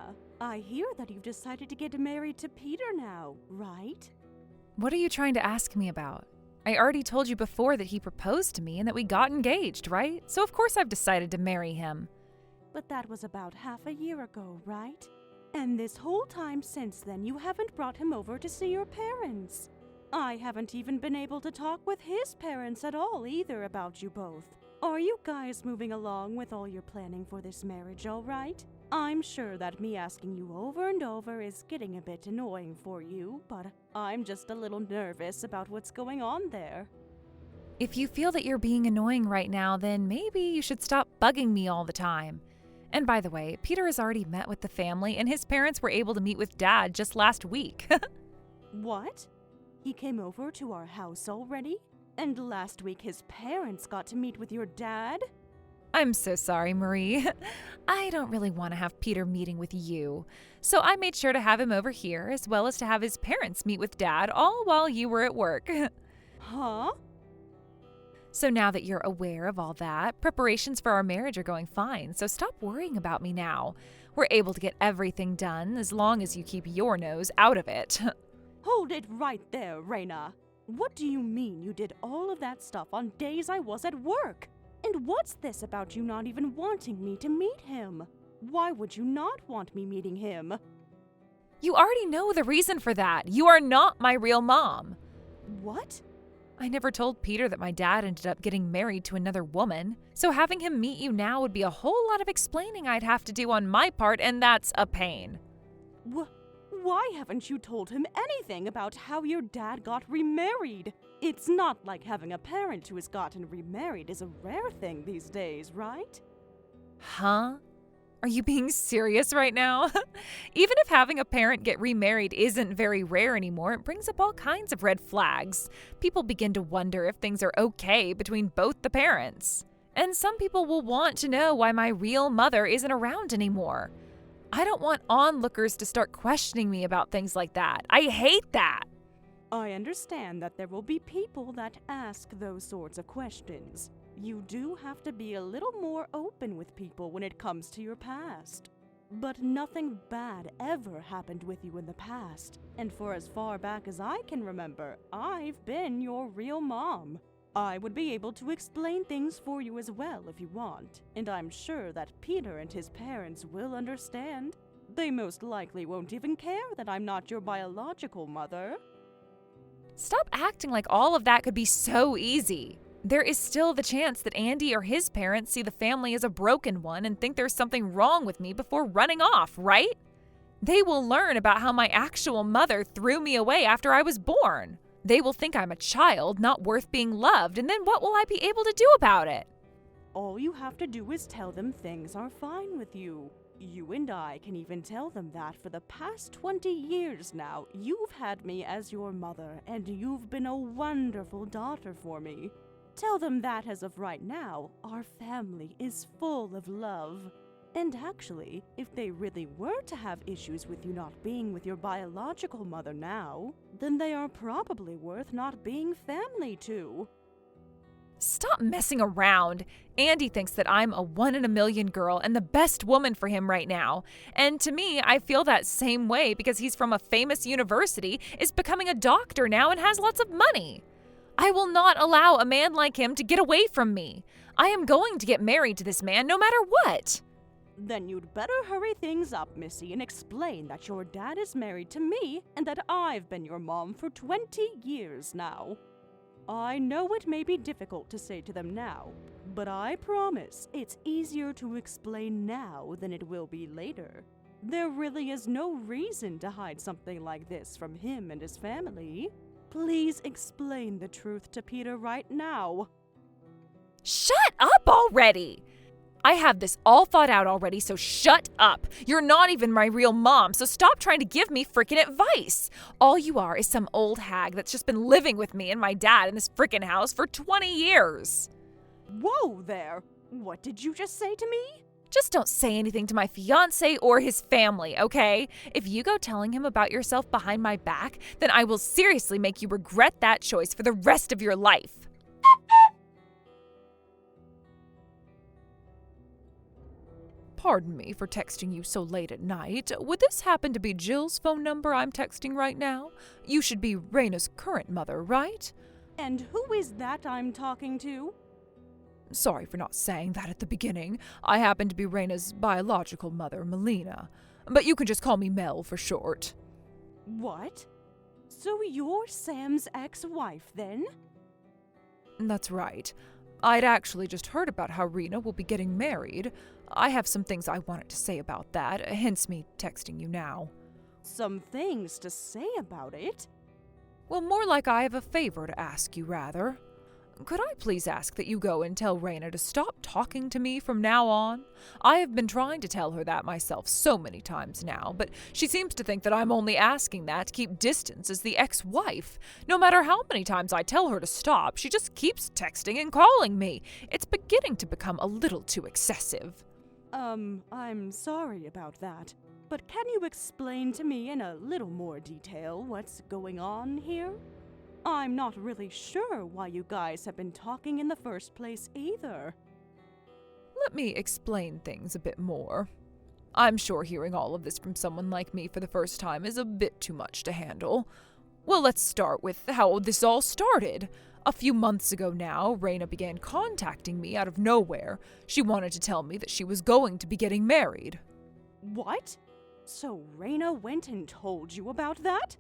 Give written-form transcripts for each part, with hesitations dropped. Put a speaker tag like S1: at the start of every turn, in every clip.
S1: Raina, I hear that you've decided to get married to Peter now, right?
S2: What are you trying to ask me about? I already told you before that he proposed to me and that we got engaged, right? So of course I've decided to marry him.
S1: But that was about half a year ago, right? And this whole time since then, you haven't brought him over to see your parents. I haven't even been able to talk with his parents at all either about you both. Are you guys moving along with all your planning for this marriage, all right? I'm sure that me asking you over and over is getting a bit annoying for you, but I'm just a little nervous about what's going on there.
S2: If you feel that you're being annoying right now, then maybe you should stop bugging me all the time. And by the way, Peter has already met with the family and his parents were able to meet with Dad just last week.
S1: What? He came over to our house already? And last week his parents got to meet with your dad?
S2: I'm so sorry, Marie. I don't really want to have Peter meeting with you. So I made sure to have him over here, as well as to have his parents meet with Dad, all while you were at work.
S1: Huh?
S2: So now that you're aware of all that, preparations for our marriage are going fine, so stop worrying about me now. We're able to get everything done as long as you keep your nose out of it.
S1: Hold it right there, Raina. What do you mean you did all of that stuff on days I was at work? And what's this about you not even wanting me to meet him? Why would you not want me meeting him?
S2: You already know the reason for that. You are not my real mom.
S1: What?
S2: I never told Peter that my dad ended up getting married to another woman, so having him meet you now would be a whole lot of explaining I'd have to do on my part, and that's a pain.
S1: Why haven't you told him anything about how your dad got remarried? It's not like having a parent who has gotten remarried is a rare thing these days, right?
S2: Huh? Are you being serious right now? Even if having a parent get remarried isn't very rare anymore, it brings up all kinds of red flags. People begin to wonder if things are okay between both the parents. And some people will want to know why my real mother isn't around anymore. I don't want onlookers to start questioning me about things like that. I hate that.
S1: I understand that there will be people that ask those sorts of questions. You do have to be a little more open with people when it comes to your past. But nothing bad ever happened with you in the past. And for as far back as I can remember, I've been your real mom. I would be able to explain things for you as well if you want, and I'm sure that Peter and his parents will understand. They most likely won't even care that I'm not your biological mother.
S2: Stop acting like all of that could be so easy. There is still the chance that Andy or his parents see the family as a broken one and think there's something wrong with me before running off, right? They will learn about how my actual mother threw me away after I was born. They will think I'm a child, not worth being loved, and then what will I be able to do about it?
S1: All you have to do is tell them things are fine with you. You and I can even tell them that for the past 20 years now, you've had me as your mother, and you've been a wonderful daughter for me. Tell them that as of right now, our family is full of love. And actually, if they really were to have issues with you not being with your biological mother now, then they are probably worth not being family to.
S2: Stop messing around. Andy thinks that I'm a 1 in a million girl and the best woman for him right now. And to me, I feel that same way because he's from a famous university, is becoming a doctor now, and has lots of money. I will not allow a man like him to get away from me. I am going to get married to this man no matter what.
S1: Then you'd better hurry things up, Missy, and explain that your dad is married to me and that I've been your mom for 20 years now. I know it may be difficult to say to them now, but I promise it's easier to explain now than it will be later. There really is no reason to hide something like this from him and his family. Please explain the truth to Peter right now.
S2: Shut up already! I have this all thought out already, so shut up. You're not even my real mom, so stop trying to give me frickin' advice. All you are is some old hag that's just been living with me and my dad in this frickin' house for 20 years.
S1: Whoa there! What did you just say to me?
S2: Just don't say anything to my fiancé or his family, okay? If you go telling him about yourself behind my back, then I will seriously make you regret that choice for the rest of your life. Pardon me for texting you so late at night. Would this happen to be Jill's phone number I'm texting right now? You should be Raina's current mother, right?
S1: And who is that I'm talking to?
S2: Sorry for not saying that at the beginning. I happen to be Raina's biological mother, Molina. But you can just call me Mel for short.
S1: What? So you're Sam's ex-wife, then?
S2: That's right. I'd actually just heard about how Raina will be getting married. I have some things I wanted to say about that, hence me texting you now.
S1: Some things to say about it?
S2: Well, more like I have a favor to ask you, rather. Could I please ask that you go and tell Raina to stop talking to me from now on? I have been trying to tell her that myself so many times now, but she seems to think that I'm only asking that to keep distance as the ex-wife. No matter how many times I tell her to stop, she just keeps texting and calling me. It's beginning to become a little too excessive.
S1: I'm sorry about that. But can you explain to me in a little more detail what's going on here? I'm not really sure why you guys have been talking in the first place either.
S2: Let me explain things a bit more. I'm sure hearing all of this from someone like me for the first time is a bit too much to handle. Well, let's start with how this all started. A few months ago now, Raina began contacting me out of nowhere. She wanted to tell me that she was going to be getting married.
S1: What? So Raina went and told you about that?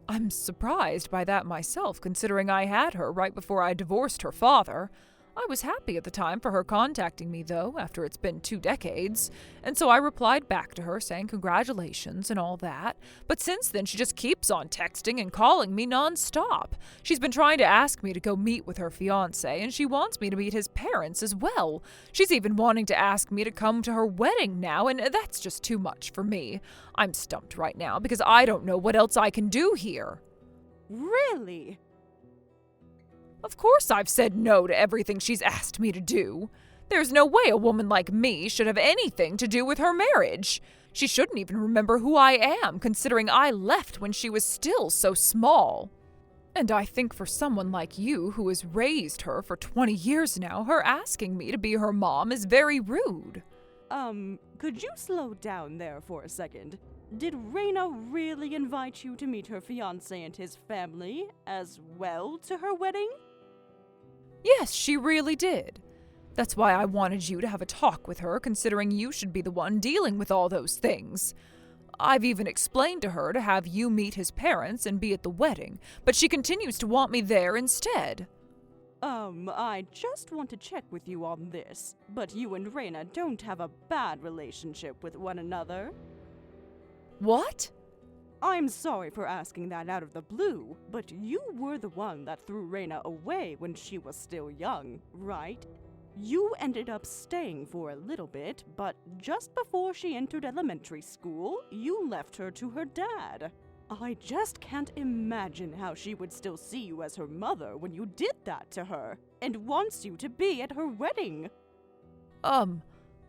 S2: I'm surprised by that myself, considering I had her right before I divorced her father. I was happy at the time for her contacting me, though, after it's been 2 decades, and so I replied back to her saying congratulations and all that. But since then, she just keeps on texting and calling me nonstop. She's been trying to ask me to go meet with her fiancé, and she wants me to meet his parents as well. She's even wanting to ask me to come to her wedding now, and that's just too much for me. I'm stumped right now because I don't know what else I can do here.
S1: Really?
S2: Of course I've said no to everything she's asked me to do. There's no way a woman like me should have anything to do with her marriage. She shouldn't even remember who I am, considering I left when she was still so small. And I think for someone like you who has raised her for 20 years now, her asking me to be her mom is very rude.
S1: Could you slow down there for a second? Did Raina really invite you to meet her fiancé and his family as well to her wedding?
S2: Yes, she really did. That's why I wanted you to have a talk with her, considering you should be the one dealing with all those things. I've even explained to her to have you meet his parents and be at the wedding, but she continues to want me there instead.
S1: I just want to check with you on this, but you and Raina don't have a bad relationship with one another.
S2: What?
S1: I'm sorry for asking that out of the blue, but you were the one that threw Raina away when she was still young, right? You ended up staying for a little bit, but just before she entered elementary school, you left her to her dad. I just can't imagine how she would still see you as her mother when you did that to her, and wants you to be at her wedding.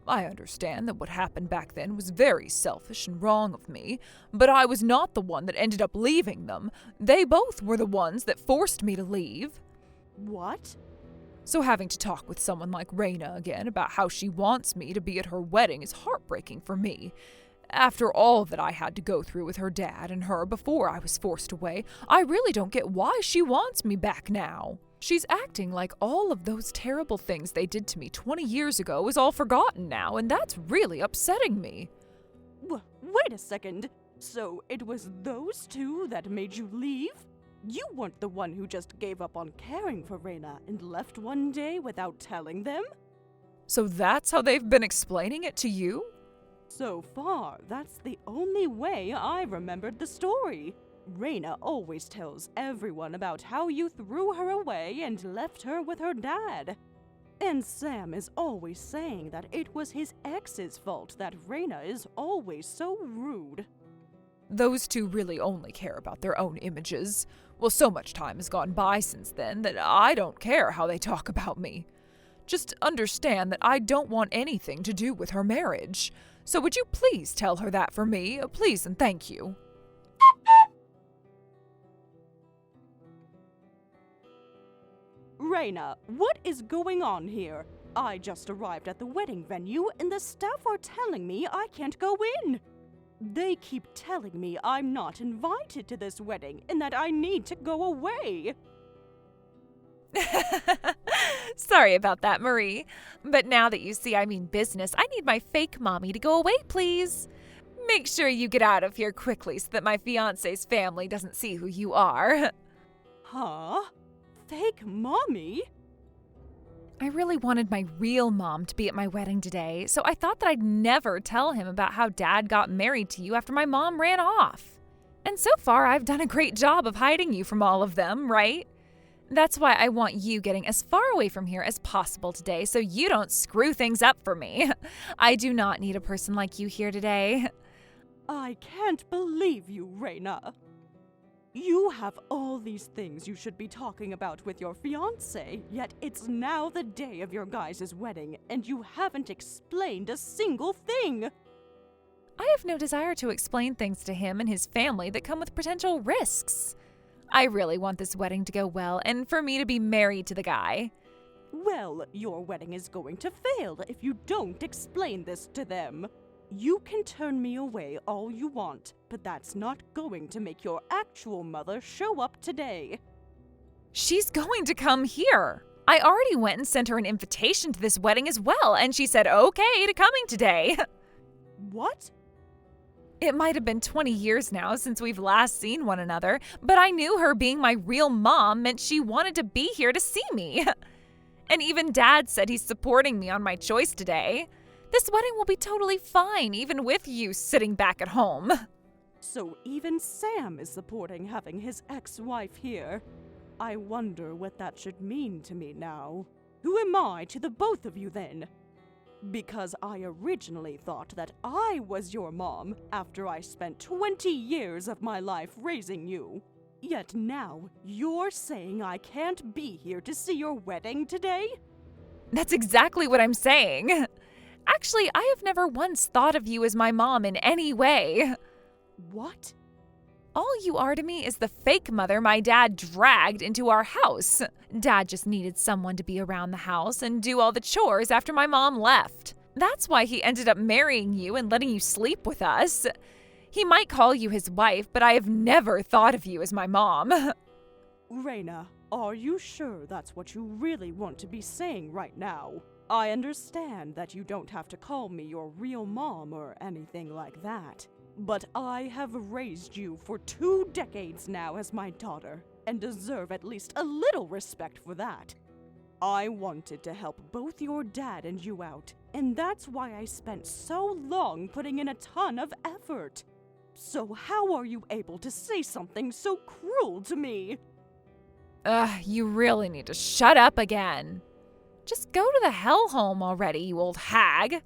S2: I understand that what happened back then was very selfish and wrong of me, but I was not the one that ended up leaving them. They both were the ones that forced me to leave.
S1: What?
S2: So having to talk with someone like Raina again about how she wants me to be at her wedding is heartbreaking for me. After all that I had to go through with her dad and her before I was forced away, I really don't get why she wants me back now. She's acting like all of those terrible things they did to me 20 years ago is all forgotten now, and that's really upsetting me.
S1: Wait a second. So it was those two that made you leave? You weren't the one who just gave up on caring for Raina and left one day without telling them?
S2: So that's how they've been explaining it to you?
S1: So far, that's the only way I remembered the story. Raina always tells everyone about how you threw her away and left her with her dad. And Sam is always saying that it was his ex's fault that Raina is always so rude.
S2: Those two really only care about their own images. Well, so much time has gone by since then that I don't care how they talk about me. Just understand that I don't want anything to do with her marriage. So would you please tell her that for me? Please and thank you.
S1: Raina, what is going on here? I just arrived at the wedding venue and the staff are telling me I can't go in. They keep telling me I'm not invited to this wedding and that I need to go away.
S2: Sorry about that, Marie. But now that you see I mean business, I need my fake mommy to go away, please. Make sure you get out of here quickly so that my fiancé's family doesn't see who you are.
S1: Huh? Fake mommy?
S2: I really wanted my real mom to be at my wedding today, so I thought that I'd never tell him about how Dad got married to you after my mom ran off. And so far, I've done a great job of hiding you from all of them, right? That's why I want you getting as far away from here as possible today so you don't screw things up for me. I do not need a person like you here today.
S1: I can't believe you, Raina. You have all these things you should be talking about with your fiancé, yet it's now the day of your guys' wedding, and you haven't explained a single thing.
S2: I have no desire to explain things to him and his family that come with potential risks. I really want this wedding to go well and for me to be married to the guy.
S1: Well, your wedding is going to fail if you don't explain this to them. You can turn me away all you want, but that's not going to make your actual mother show up today.
S2: She's going to come here. I already went and sent her an invitation to this wedding as well, and she said okay to coming today.
S1: What?
S2: It might have been 20 years now since we've last seen one another, but I knew her being my real mom meant she wanted to be here to see me. And even Dad said he's supporting me on my choice today. This wedding will be totally fine, even with you sitting back at home.
S1: So even Sam is supporting having his ex-wife here. I wonder what that should mean to me now. Who am I to the both of you then? Because I originally thought that I was your mom after I spent 20 years of my life raising you. Yet now, you're saying I can't be here to see your wedding today?
S2: That's exactly what I'm saying. Actually, I have never once thought of you as my mom in any way.
S1: What?
S2: All you are to me is the fake mother my dad dragged into our house. Dad just needed someone to be around the house and do all the chores after my mom left. That's why he ended up marrying you and letting you sleep with us. He might call you his wife, but I have never thought of you as my mom.
S1: Raina, are you sure that's what you really want to be saying right now? I understand that you don't have to call me your real mom or anything like that. But I have raised you for 2 decades now as my daughter, and deserve at least a little respect for that. I wanted to help both your dad and you out, and that's why I spent so long putting in a ton of effort. So how are you able to say something so cruel to me?
S2: You really need to shut up again. Just go to the hellhole already, you old hag.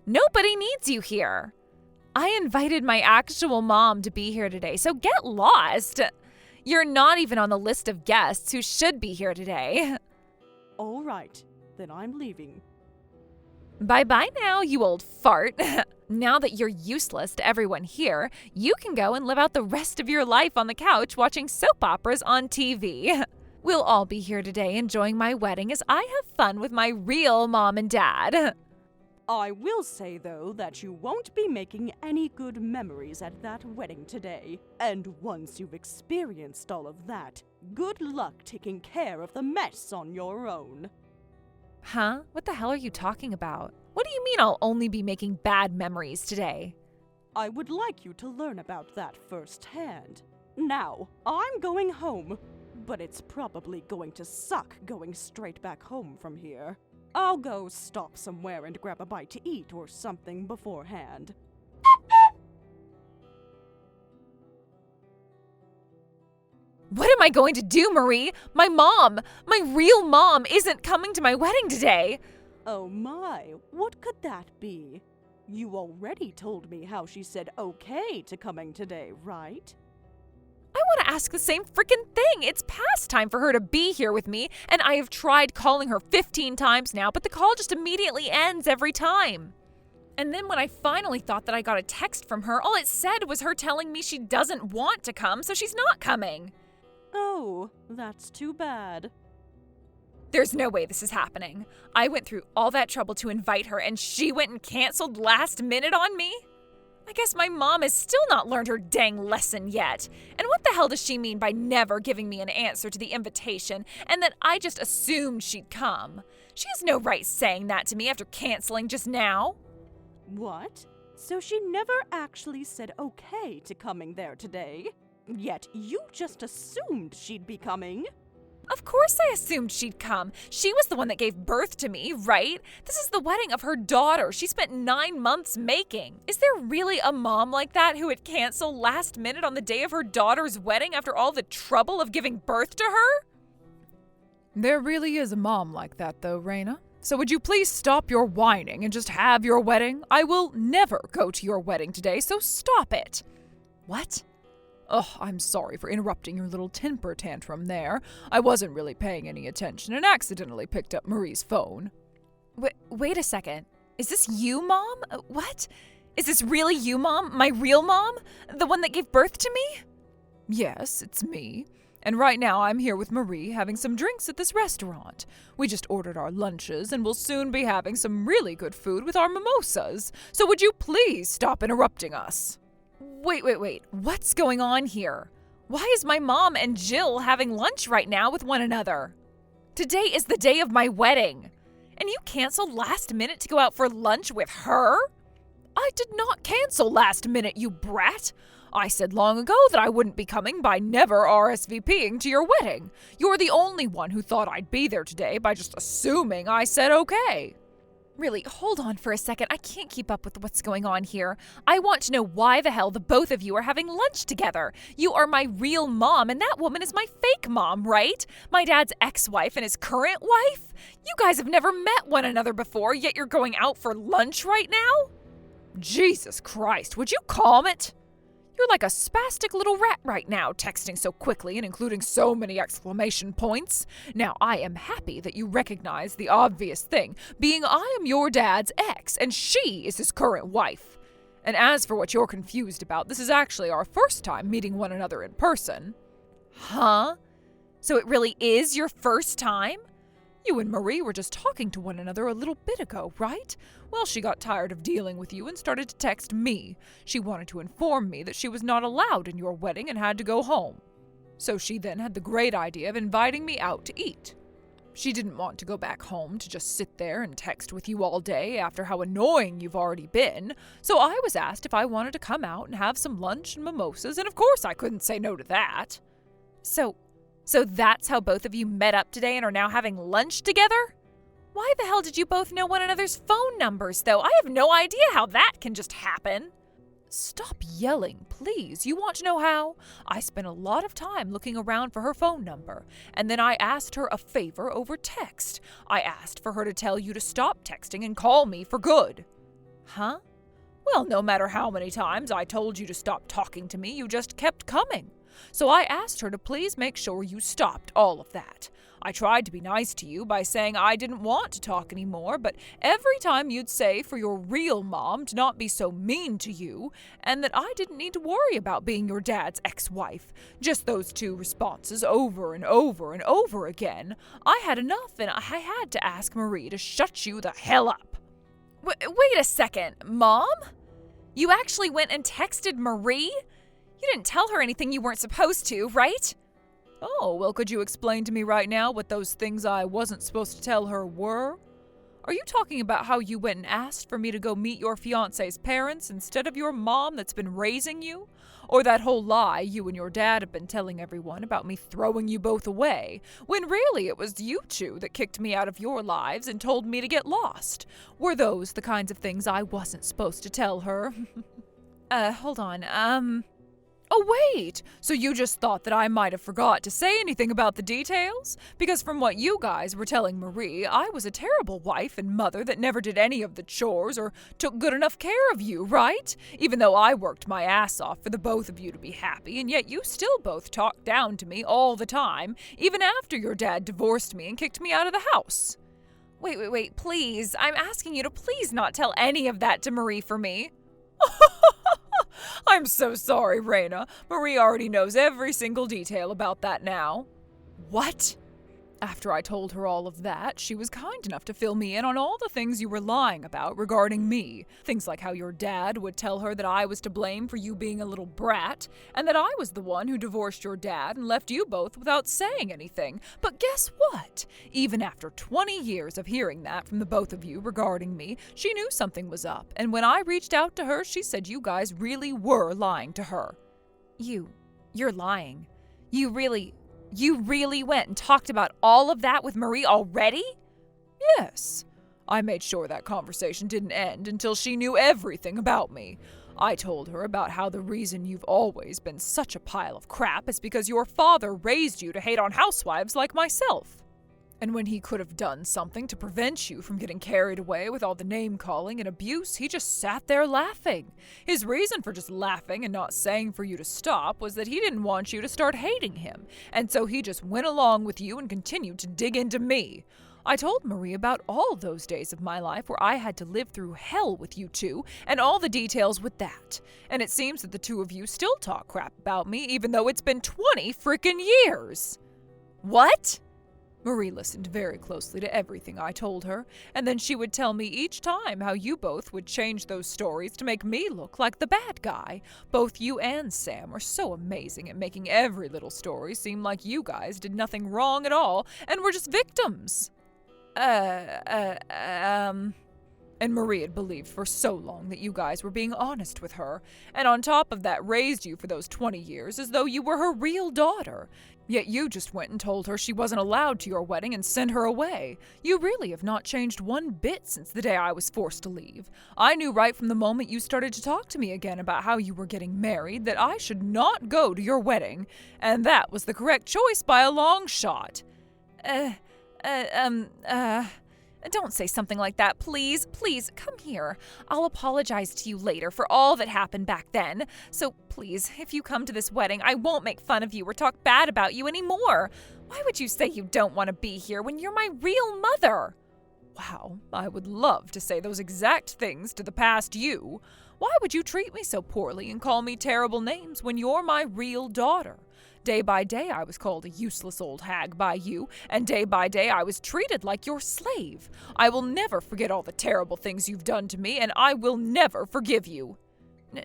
S2: Nobody needs you here. I invited my actual mom to be here today, so get lost. You're not even on the list of guests who should be here today.
S1: All right, then I'm leaving.
S2: Bye-bye now, you old fart. Now that you're useless to everyone here, you can go and live out the rest of your life on the couch watching soap operas on TV. We'll all be here today enjoying my wedding as I have fun with my real mom and dad.
S1: I will say, though, that you won't be making any good memories at that wedding today. And once you've experienced all of that, good luck taking care of the mess on your own.
S2: Huh? What the hell are you talking about? What do you mean I'll only be making bad memories today?
S1: I would like you to learn about that firsthand. Now, I'm going home, but it's probably going to suck going straight back home from here. I'll go stop somewhere and grab a bite to eat or something beforehand.
S2: What am I going to do, Marie? My real mom, isn't coming to my wedding today.
S1: Oh my, what could that be? You already told me how she said okay to coming today, right?
S2: I want to ask the same freaking thing. It's past time for her to be here with me, and I have tried calling her 15 times now, but the call just immediately ends every time. And then when I finally thought that I got a text from her, all it said was her telling me she doesn't want to come, so she's not coming.
S1: Oh, that's too bad.
S2: There's no way this is happening. I went through all that trouble to invite her, and she went and canceled last minute on me? I guess my mom has still not learned her dang lesson yet. And what the hell does she mean by never giving me an answer to the invitation and that I just assumed she'd come? She has no right saying that to me after canceling just now.
S1: What? So she never actually said okay to coming there today? Yet you just assumed she'd be coming?
S2: Of course I assumed she'd come. She was the one that gave birth to me, right? This is the wedding of her daughter she spent 9 months making. Is there really a mom like that who would cancel last minute on the day of her daughter's wedding after all the trouble of giving birth to her?
S3: There really is a mom like that, though, Raina. So would you please stop your whining and just have your wedding? I will never go to your wedding today, so stop it. What? Oh, I'm sorry for interrupting your little temper tantrum there. I wasn't really paying any attention and accidentally picked up Marie's phone.
S2: Wait a second. Is this you, Mom? What? Is this really you, Mom? My real mom? The one that gave birth to me?
S3: Yes, it's me. And right now I'm here with Marie having some drinks at this restaurant. We just ordered our lunches and will soon be having some really good food with our mimosas. So would you please stop interrupting us?
S2: Wait. What's going on here? Why is my mom and Jill having lunch right now with one another? Today is the day of my wedding. And you canceled last minute to go out for lunch with her?
S3: I did not cancel last minute, you brat. I said long ago that I wouldn't be coming by never RSVPing to your wedding. You're the only one who thought I'd be there today by just assuming I said okay.
S2: Really, hold on for a second. I can't keep up with what's going on here. I want to know why the hell the both of you are having lunch together. You are my real mom, and that woman is my fake mom, right? My dad's ex-wife and his current wife? You guys have never met one another before, yet you're going out for lunch right now?
S3: Jesus Christ, would you calm it? You're like a spastic little rat right now, texting so quickly and including so many exclamation points. Now, I am happy that you recognize the obvious thing, being I am your dad's ex, and she is his current wife. And as for what you're confused about, this is actually our first time meeting one another in person.
S2: Huh? So it really is your first time?
S3: You and Marie were just talking to one another a little bit ago, right? Well, she got tired of dealing with you and started to text me. She wanted to inform me that she was not allowed in your wedding and had to go home. So she then had the great idea of inviting me out to eat. She didn't want to go back home to just sit there and text with you all day after how annoying you've already been. So I was asked if I wanted to come out and have some lunch and mimosas, and of course I couldn't say no to that.
S2: So that's how both of you met up today and are now having lunch together? Why the hell did you both know one another's phone numbers, though? I have no idea how that can just happen.
S3: Stop yelling, please. You want to know how? I spent a lot of time looking around for her phone number, and then I asked her a favor over text. I asked for her to tell you to stop texting and call me for good.
S2: Huh?
S3: Well, no matter how many times I told you to stop talking to me, you just kept coming. So I asked her to please make sure you stopped all of that. I tried to be nice to you by saying I didn't want to talk anymore, but every time you'd say for your real mom to not be so mean to you, and that I didn't need to worry about being your dad's ex-wife. Just those two responses over and over and over again. I had enough, and I had to ask Marie to shut you the hell up.
S2: Wait a second, Mom? You actually went and texted Marie? You didn't tell her anything you weren't supposed to, right?
S3: Oh, well, could you explain to me right now what those things I wasn't supposed to tell her were? Are you talking about how you went and asked for me to go meet your fiancé's parents instead of your mom that's been raising you? Or that whole lie you and your dad have been telling everyone about me throwing you both away, when really it was you two that kicked me out of your lives and told me to get lost? Were those the kinds of things I wasn't supposed to tell her?
S2: Hold on,
S3: Oh, wait! So you just thought that I might have forgot to say anything about the details? Because from what you guys were telling Marie, I was a terrible wife and mother that never did any of the chores or took good enough care of you, right? Even though I worked my ass off for the both of you to be happy, and yet you still both talked down to me all the time, even after your dad divorced me and kicked me out of the house.
S2: Wait, please. I'm asking you to please not tell any of that to Marie for me.
S3: I'm so sorry, Raina. Marie already knows every single detail about that now.
S2: What?
S3: After I told her all of that, she was kind enough to fill me in on all the things you were lying about regarding me. Things like how your dad would tell her that I was to blame for you being a little brat, and that I was the one who divorced your dad and left you both without saying anything. But guess what? Even after 20 years of hearing that from the both of you regarding me, she knew something was up, and when I reached out to her, she said you guys really were lying to her.
S2: You're lying. You really went and talked about all of that with Marie already?
S3: Yes. I made sure that conversation didn't end until she knew everything about me. I told her about how the reason you've always been such a pile of crap is because your father raised you to hate on housewives like myself. And when he could have done something to prevent you from getting carried away with all the name-calling and abuse, he just sat there laughing. His reason for just laughing and not saying for you to stop was that he didn't want you to start hating him, and so he just went along with you and continued to dig into me. I told Marie about all those days of my life where I had to live through hell with you two, and all the details with that. And it seems that the two of you still talk crap about me, even though it's been 20 frickin' years.
S2: What?
S3: Marie listened very closely to everything I told her, and then she would tell me each time how you both would change those stories to make me look like the bad guy. Both you and Sam are so amazing at making every little story seem like you guys did nothing wrong at all and were just victims. And Marie had believed for so long that you guys were being honest with her, and on top of that raised you for those 20 years as though you were her real daughter. Yet you just went and told her she wasn't allowed to your wedding and sent her away. You really have not changed one bit since the day I was forced to leave. I knew right from the moment you started to talk to me again about how you were getting married that I should not go to your wedding, and that was the correct choice by a long shot.
S2: Don't say something like that, please. Please, come here. I'll apologize to you later for all that happened back then. So please, if you come to this wedding, I won't make fun of you or talk bad about you anymore. Why would you say you don't want to be here when you're my real mother?
S3: Wow, I would love to say those exact things to the past you. Why would you treat me so poorly and call me terrible names when you're my real daughter? Day by day, I was called a useless old hag by you, and day by day, I was treated like your slave. I will never forget all the terrible things you've done to me, and I will never forgive you.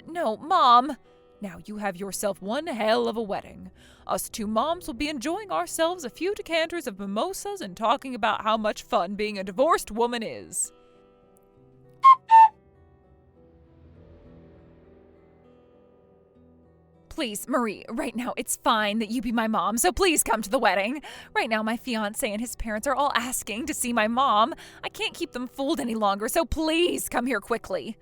S2: No, Mom.
S3: Now you have yourself one hell of a wedding. Us two moms will be enjoying ourselves a few decanters of mimosas and talking about how much fun being a divorced woman is.
S2: Please, Marie, right now it's fine that you be my mom, so please come to the wedding. Right now my fiancé and his parents are all asking to see my mom. I can't keep them fooled any longer, so please come here quickly.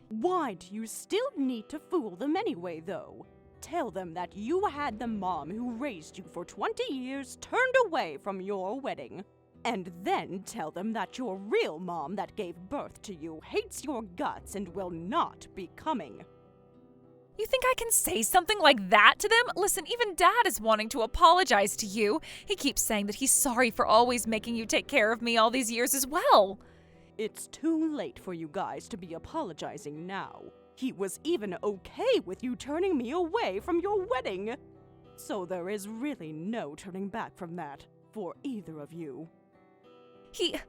S1: Why do you still need to fool them anyway, though? Tell them that you had the mom who raised you for 20 years turned away from your wedding. And then tell them that your real mom that gave birth to you hates your guts and will not be coming.
S2: You think I can say something like that to them? Listen, even Dad is wanting to apologize to you. He keeps saying that he's sorry for always making you take care of me all these years as well.
S1: It's too late for you guys to be apologizing now. He was even okay with you turning me away from your wedding. So there is really no turning back from that for either of you.
S2: He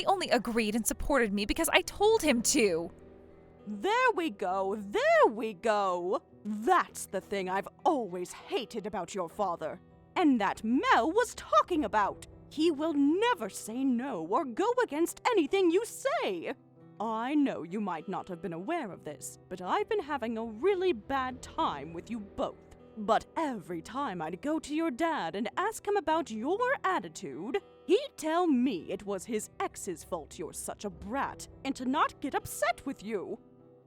S2: only agreed and supported me because I told him to.
S1: There we go, there we go! That's the thing I've always hated about your father, and that Mel was talking about. He will never say no or go against anything you say. I know you might not have been aware of this, but I've been having a really bad time with you both. But every time I'd go to your dad and ask him about your attitude, he'd tell me it was his ex's fault you're such a brat and to not get upset with you.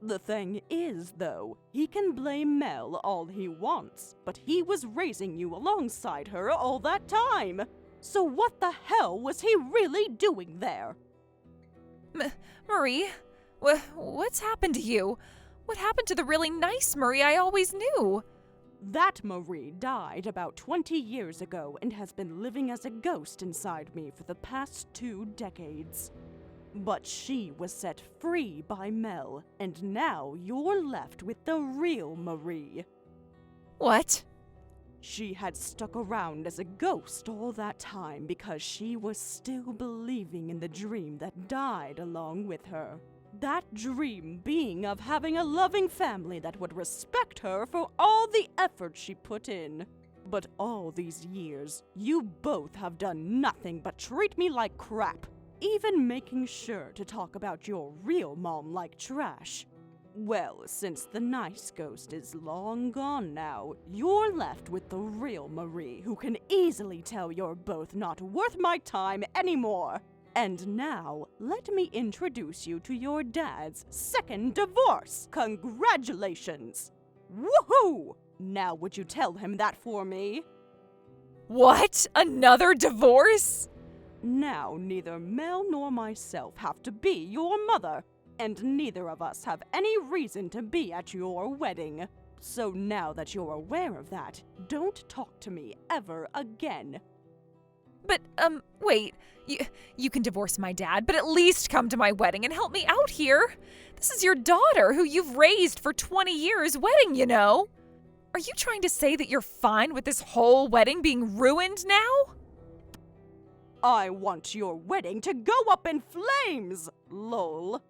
S1: The thing is, though, he can blame Mel all he wants, but he was raising you alongside her all that time. So what the hell was he really doing there?
S2: Marie, what's happened to you? What happened to the really nice Marie I always knew?
S1: That Marie died about 20 years ago and has been living as a ghost inside me for the past 2 decades. But she was set free by Mel, and now you're left with the real Marie.
S2: What?
S1: She had stuck around as a ghost all that time because she was still believing in the dream that died along with her. That dream being of having a loving family that would respect her for all the effort she put in. But all these years, you both have done nothing but treat me like crap, even making sure to talk about your real mom like trash. Well, since the nice ghost is long gone now, you're left with the real Marie, who can easily tell you're both not worth my time anymore. And now, let me introduce you to your dad's second divorce. Congratulations! Woohoo! Now would you tell him that for me?
S2: What? Another divorce?
S1: Now, neither Mel nor myself have to be your mother, and neither of us have any reason to be at your wedding. So now that you're aware of that, don't talk to me ever again.
S2: But, wait. You can divorce my dad, but at least come to my wedding and help me out here. This is your daughter, who you've raised for 20 years, wedding, you know. Are you trying to say that you're fine with this whole wedding being ruined now?
S1: I want your wedding to go up in flames, lol.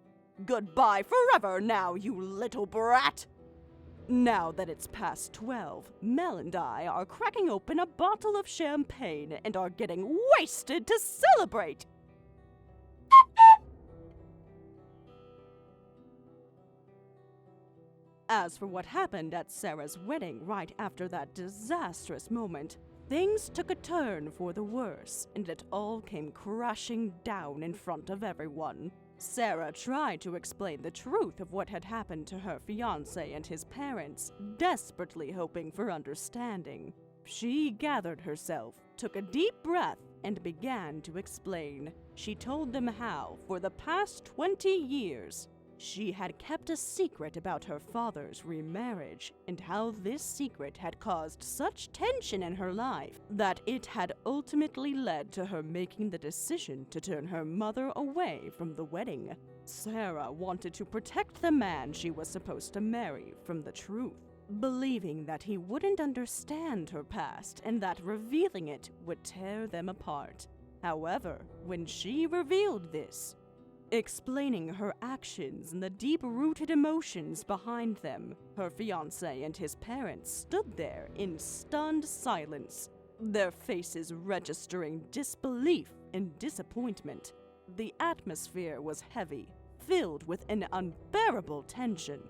S1: Goodbye forever now, you little brat. Now that it's past 12, Mel and I are cracking open a bottle of champagne and are getting wasted to celebrate. As for what happened at Sarah's wedding right after that disastrous moment, things took a turn for the worse, and it all came crashing down in front of everyone. Sarah tried to explain the truth of what had happened to her fiancé and his parents, desperately hoping for understanding. She gathered herself, took a deep breath, and began to explain. She told them how, for the past 20 years, she had kept a secret about her father's remarriage, and how this secret had caused such tension in her life that it had ultimately led to her making the decision to turn her mother away from the wedding. Sarah wanted to protect the man she was supposed to marry from the truth, believing that he wouldn't understand her past and that revealing it would tear them apart. However, when she revealed this, explaining her actions and the deep-rooted emotions behind them, her fiancé and his parents stood there in stunned silence, their faces registering disbelief and disappointment. The atmosphere was heavy, filled with an unbearable tension.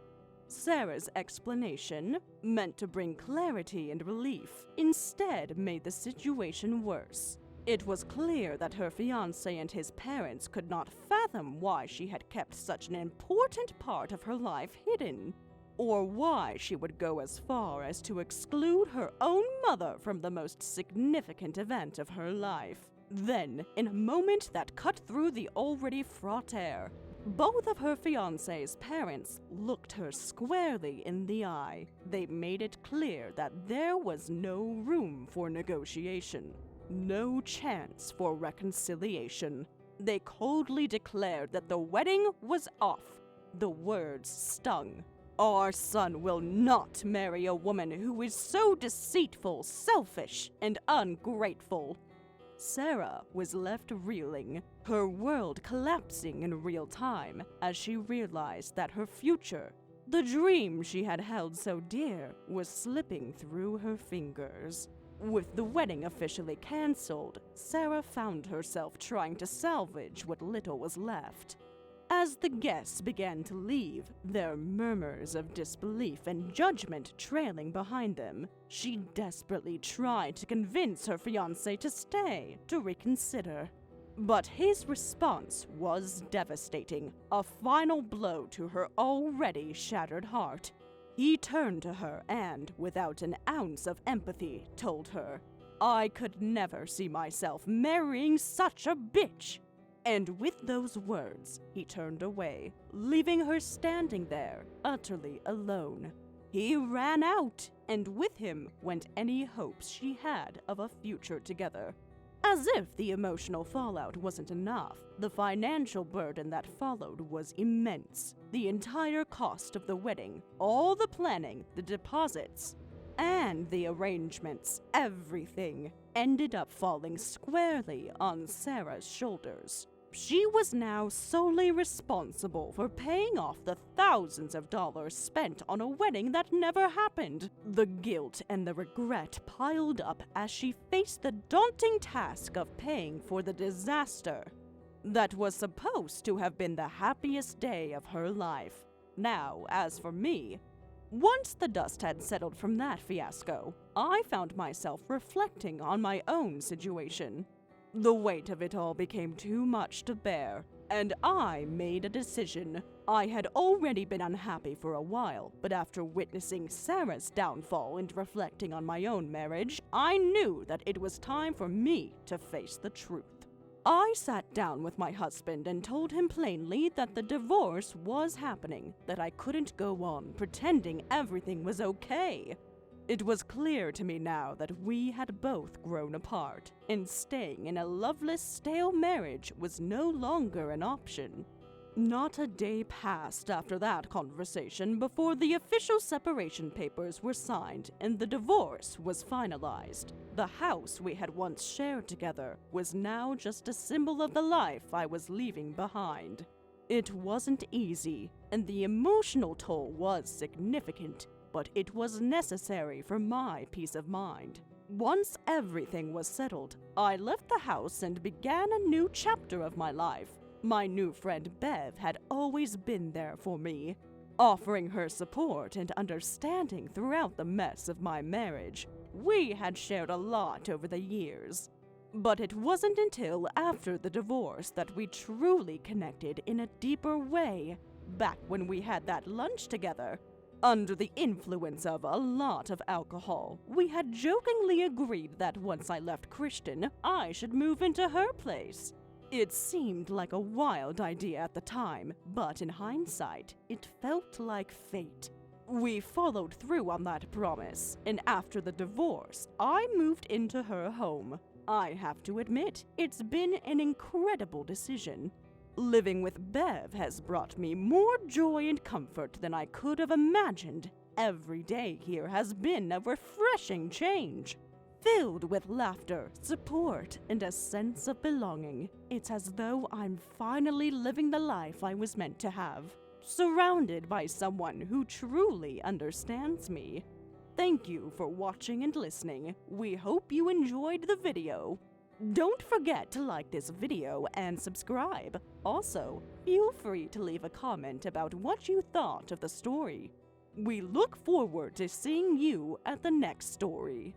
S1: Sarah's explanation, meant to bring clarity and relief, instead made the situation worse. It was clear that her fiancé and his parents could not fathom why she had kept such an important part of her life hidden, or why she would go as far as to exclude her own mother from the most significant event of her life. Then, in a moment that cut through the already fraught air, both of her fiancé's parents looked her squarely in the eye. They made it clear that there was no room for negotiation. No chance for reconciliation. They coldly declared that the wedding was off. The words stung. Our son will not marry a woman who is so deceitful, selfish, and ungrateful. Sarah was left reeling, her world collapsing in real time as she realized that her future, the dream she had held so dear, was slipping through her fingers. With the wedding officially cancelled, Sarah found herself trying to salvage what little was left. As the guests began to leave, their murmurs of disbelief and judgment trailing behind them, she desperately tried to convince her fiancé to stay, to reconsider. But his response was devastating, a final blow to her already shattered heart. He turned to her and, without an ounce of empathy, told her, "I could never see myself marrying such a bitch." And with those words, he turned away, leaving her standing there, utterly alone. He ran out, and with him went any hopes she had of a future together. As if the emotional fallout wasn't enough, the financial burden that followed was immense. The entire cost of the wedding, all the planning, the deposits. and the arrangements, everything, ended up falling squarely on Sarah's shoulders. She was now solely responsible for paying off the thousands of dollars spent on a wedding that never happened. The guilt and the regret piled up as she faced the daunting task of paying for the disaster that was supposed to have been the happiest day of her life. Now, as for me, once the dust had settled from that fiasco, I found myself reflecting on my own situation. The weight of it all became too much to bear, and I made a decision. I had already been unhappy for a while, but after witnessing Sarah's downfall and reflecting on my own marriage, I knew that it was time for me to face the truth. I sat down with my husband and told him plainly that the divorce was happening, that I couldn't go on pretending everything was okay. It was clear to me now that we had both grown apart, and staying in a loveless, stale marriage was no longer an option. Not a day passed after that conversation before the official separation papers were signed and the divorce was finalized. The house we had once shared together was now just a symbol of the life I was leaving behind. It wasn't easy, and the emotional toll was significant, but it was necessary for my peace of mind. Once everything was settled, I left the house and began a new chapter of my life. My new friend Bev had always been there for me, offering her support and understanding throughout the mess of my marriage. We had shared a lot over the years, but it wasn't until after the divorce that we truly connected in a deeper way, back when we had that lunch together. Under the influence of a lot of alcohol, we had jokingly agreed that once I left Christian, I should move into her place. It seemed like a wild idea at the time, but in hindsight, it felt like fate. We followed through on that promise, and after the divorce, I moved into her home. I have to admit, it's been an incredible decision. Living with Bev has brought me more joy and comfort than I could have imagined. Every day here has been a refreshing change. Filled with laughter, support, and a sense of belonging. It's as though I'm finally living the life I was meant to have, surrounded by someone who truly understands me. Thank you for watching and listening. We hope you enjoyed the video. Don't forget to like this video and subscribe. Also, feel free to leave a comment about what you thought of the story. We look forward to seeing you at the next story.